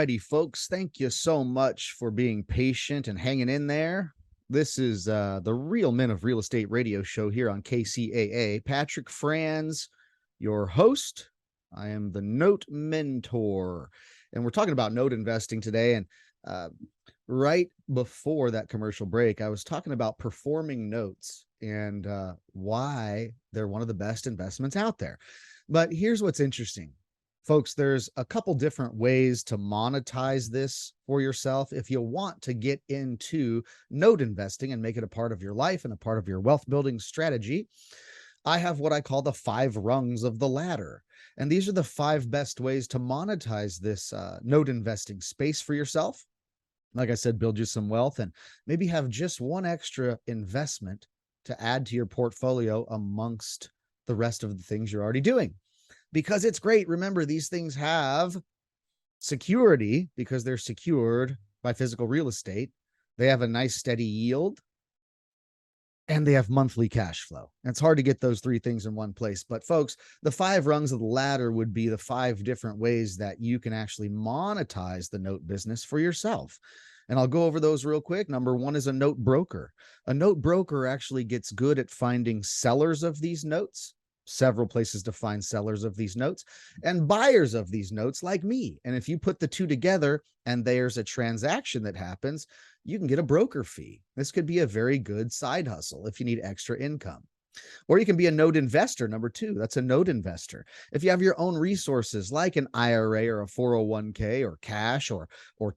righty, folks. Thank you so much for being patient and hanging in there. This is the Real Men of Real Estate radio show here on KCAA. Patrick Franz, your host. I am the note mentor, and we're talking about note investing today. And right before that commercial break, I was talking about performing notes and why they're one of the best investments out there. But here's what's interesting. Folks, there's a couple different ways to monetize this for yourself. If you want to get into note investing and make it a part of your life and a part of your wealth building strategy, I have what I call the 5 rungs of the ladder. And these are the 5 best ways to monetize this note investing space for yourself. Like I said, build you some wealth and maybe have just one extra investment to add to your portfolio amongst the rest of the things you're already doing. Because it's great. Remember, these things have security because they're secured by physical real estate. They have a nice steady yield and they have monthly cash flow. And it's hard to get those 3 things in one place. But folks, the 5 rungs of the ladder would be the 5 different ways that you can actually monetize the note business for yourself. And I'll go over those real quick. Number 1 is a note broker. A note broker actually gets good at finding sellers of these notes. Several places to find sellers of these notes and buyers of these notes like me. And if you put the 2 together and there's a transaction that happens, you can get a broker fee. This could be a very good side hustle if you need extra income. Or you can be a note investor. Number 2, that's a note investor. If you have your own resources like an IRA or a 401k or cash or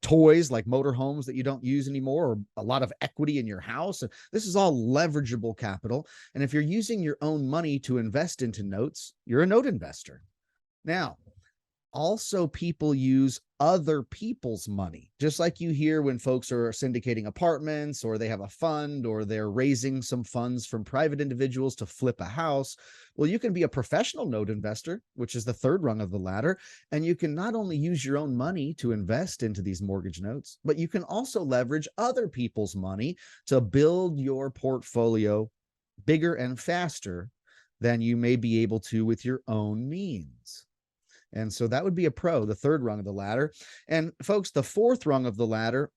toys like motorhomes that you don't use anymore, or a lot of equity in your house, this is all leverageable capital. And if you're using your own money to invest into notes, you're a note investor. Now, also people use other people's money, just like you hear when folks are syndicating apartments or they have a fund or they're raising some funds from private individuals to flip a house. Well, you can be a professional note investor, which is the 3rd rung of the ladder. And you can not only use your own money to invest into these mortgage notes, but you can also leverage other people's money to build your portfolio bigger and faster than you may be able to with your own means. And so that would be a pro, the 3rd rung of the ladder. And folks, the 4th rung of the ladder,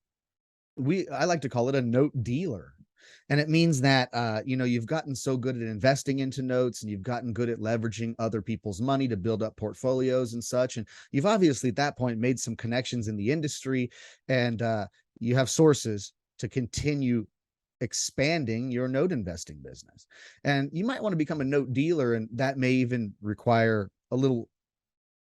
I like to call it a note dealer. And it means that, you've gotten so good at investing into notes and you've gotten good at leveraging other people's money to build up portfolios and such. And you've obviously at that point made some connections in the industry and you have sources to continue expanding your note investing business. And you might want to become a note dealer, and that may even require a little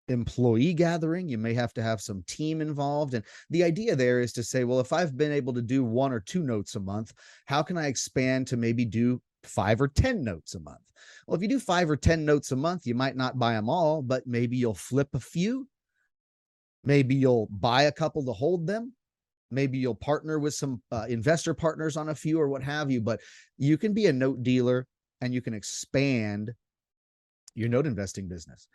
employee gathering. You may have to have some team involved. And the idea there is to say, well, if I've been able to do 1 or 2 notes a month, how can I expand to maybe do 5 or 10 notes a month? Well, if you do 5 or 10 notes a month, you might not buy them all, but maybe you'll flip a few. Maybe you'll buy a couple to hold them. Maybe you'll partner with some investor partners on a few or what have you, but you can be a note dealer and you can expand your note investing business.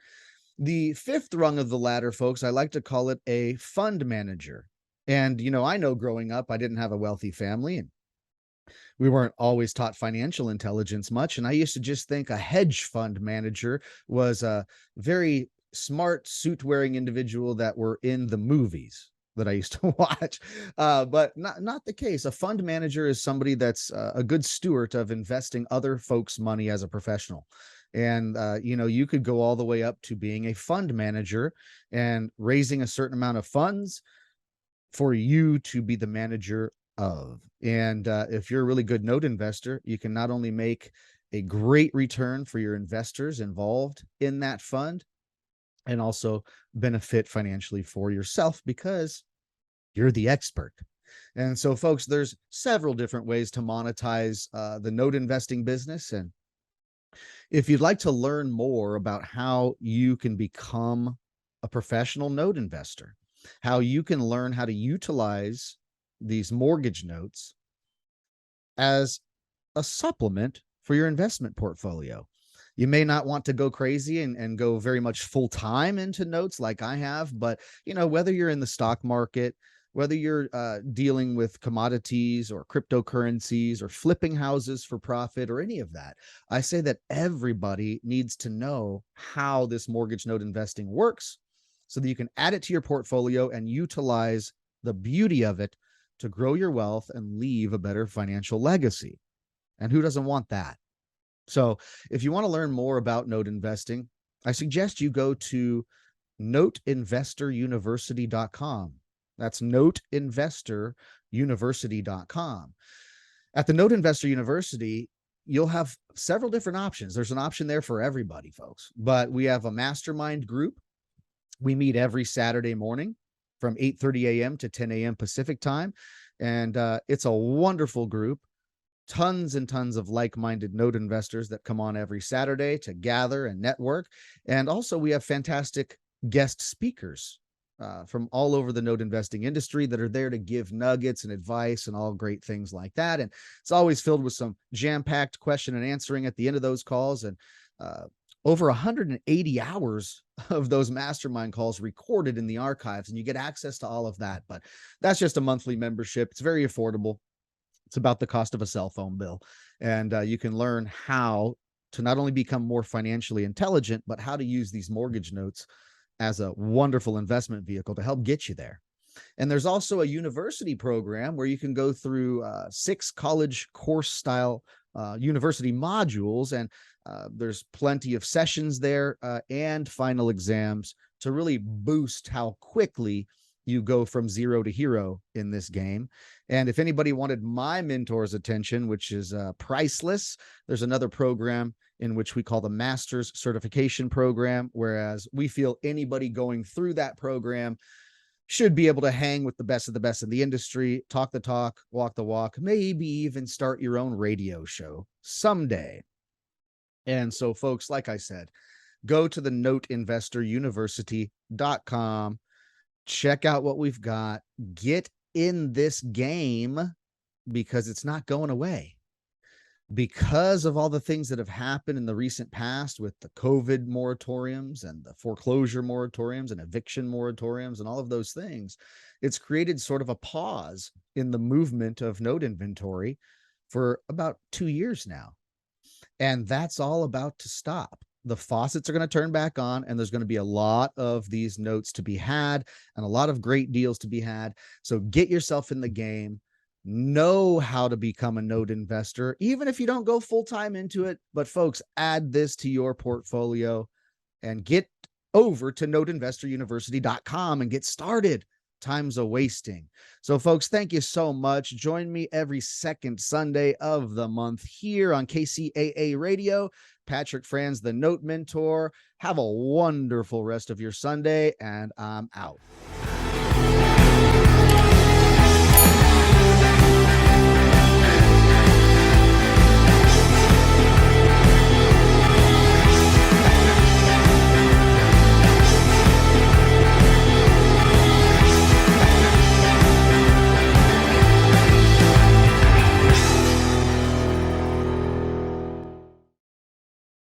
The 5th rung of the ladder, folks, I like to call it a fund manager. And, I know growing up, I didn't have a wealthy family and we weren't always taught financial intelligence much. And I used to just think a hedge fund manager was a very smart suit wearing individual that were in the movies that I used to watch, but not the case. A fund manager is somebody that's a good steward of investing other folks' money as a professional. And, you could go all the way up to being a fund manager and raising a certain amount of funds for you to be the manager of. And if you're a really good note investor, you can not only make a great return for your investors involved in that fund and also benefit financially for yourself because you're the expert. And so, folks, there's several different ways to monetize the note investing business. And if you'd like to learn more about how you can become a professional note investor, how you can learn how to utilize these mortgage notes as a supplement for your investment portfolio. You may not want to go crazy and go very much full time into notes like I have, but whether you're in the stock market, whether you're dealing with commodities or cryptocurrencies or flipping houses for profit or any of that, I say that everybody needs to know how this mortgage note investing works so that you can add it to your portfolio and utilize the beauty of it to grow your wealth and leave a better financial legacy. And who doesn't want that? So if you want to learn more about note investing, I suggest you go to noteinvestoruniversity.com. That's noteinvestoruniversity.com. At the Note Investor University, you'll have several different options. There's an option there for everybody, folks. But we have a mastermind group. We meet every Saturday morning from 8:30 a.m. to 10 a.m. Pacific time. And it's a wonderful group. Tons and tons of like-minded note investors that come on every Saturday to gather and network. And also we have fantastic guest speakers from all over the note investing industry that are there to give nuggets and advice and all great things like that. And it's always filled with some jam-packed question and answering at the end of those calls. And over 180 hours of those mastermind calls recorded in the archives, and you get access to all of that. But that's just a monthly membership. It's very affordable. It's about the cost of a cell phone bill. And you can learn how to not only become more financially intelligent, but how to use these mortgage notes as a wonderful investment vehicle to help get you there. And there's also a university program where you can go through 6 college course style university modules. And there's plenty of sessions there and final exams to really boost how quickly you go from zero to hero in this game. And if anybody wanted my mentor's attention, which is priceless, there's another program in which we call the Master's Certification Program, whereas we feel anybody going through that program should be able to hang with the best of the best in the industry, talk the talk, walk the walk, maybe even start your own radio show someday. And so, folks, like I said, go to the noteinvestoruniversity.com, check out what we've got, get in this game because it's not going away. Because of all the things that have happened in the recent past with the COVID moratoriums and the foreclosure moratoriums and eviction moratoriums and all of those things, it's created sort of a pause in the movement of note inventory for about 2 years now. And that's all about to stop. The faucets are going to turn back on, and there's going to be a lot of these notes to be had and a lot of great deals to be had. So get yourself in the game. Know how to become a note investor, even if you don't go full-time into it. But folks, add this to your portfolio and get over to noteinvestoruniversity.com and get started. Time's a wasting. So folks, thank you so much. Join me every second Sunday of the month here on KCAA Radio. Patrick Franz, the Note Mentor. Have a wonderful rest of your Sunday, and I'm out.